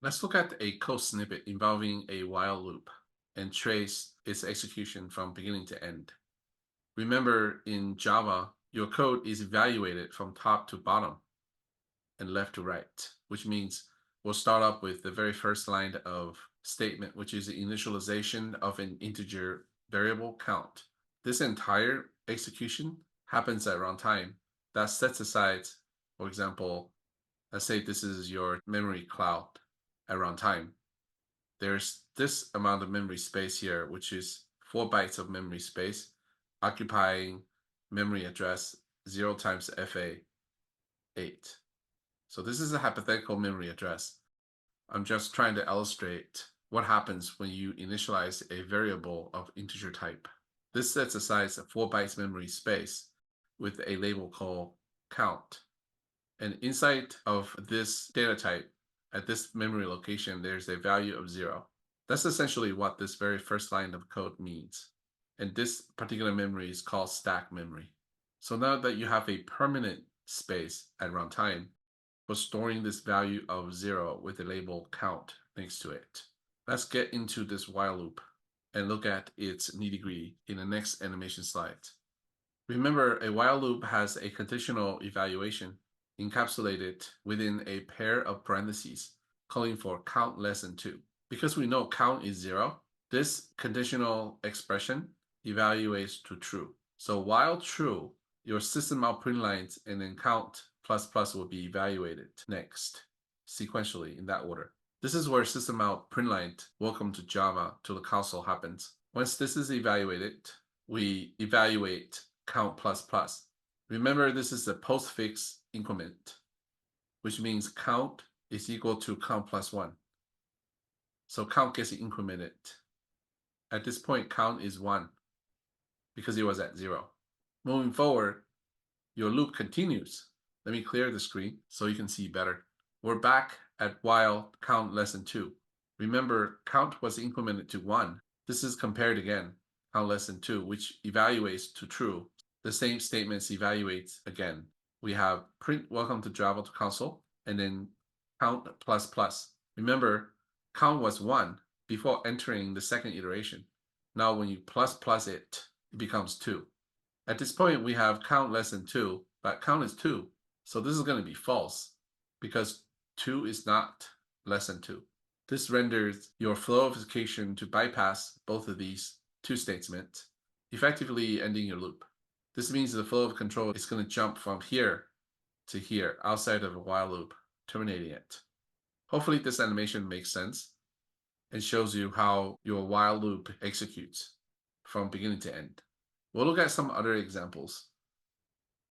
Let's look at a code snippet involving a while loop and trace its execution from beginning to end. Remember, in Java, your code is evaluated from top to bottom and left to right, which means we'll start up with the very first line of statement, which is the initialization of an integer variable count. This entire execution happens at runtime. That sets aside, for example, let's say this is your memory cloud at runtime. There's this amount of memory space here, which is 4 bytes of memory space, occupying memory address 0 times FA 8. So this is a hypothetical memory address. I'm just trying to illustrate what happens when you initialize a variable of integer type. This sets aside a 4 bytes memory space with a label called count. And inside of this data type, at this memory location, there's a value of 0. That's essentially what this very first line of code means. And this particular memory is called stack memory. So now that you have a permanent space at runtime for storing this value of 0 with the label count next to it, let's get into this while loop and look at its nitty-gritty in the next animation slide. Remember, a while loop has a conditional evaluation encapsulated within a pair of parentheses, calling for count less than 2. Because we know count is 0, this conditional expression evaluates to true. So while true, your system out print lines and then count plus plus will be evaluated next, sequentially in that order. This is where system out print line welcome to Java to the console happens. Once this is evaluated, we evaluate count plus plus. Remember, this is a postfix increment, which means count is equal to count plus 1. So count gets incremented. At this point, count is 1 because it was at 0. Moving forward, your loop continues. Let me clear the screen so you can see better. We're back at while count less than 2. Remember, count was incremented to 1. This is compared again, count less than 2, which evaluates to true. The same statements evaluates again. We have print welcome to Java to console, and then count plus plus. Remember, count was 1 before entering the second iteration. Now when you plus plus it, it becomes 2. At this point, we have count less than 2, but count is 2. So this is going to be false because 2 is not less than 2. This renders your flow of execution to bypass both of these two statements, effectively ending your loop. This means the flow of control is going to jump from here to here outside of a while loop, terminating it. Hopefully this animation makes sense and shows you how your while loop executes from beginning to end. We'll look at some other examples.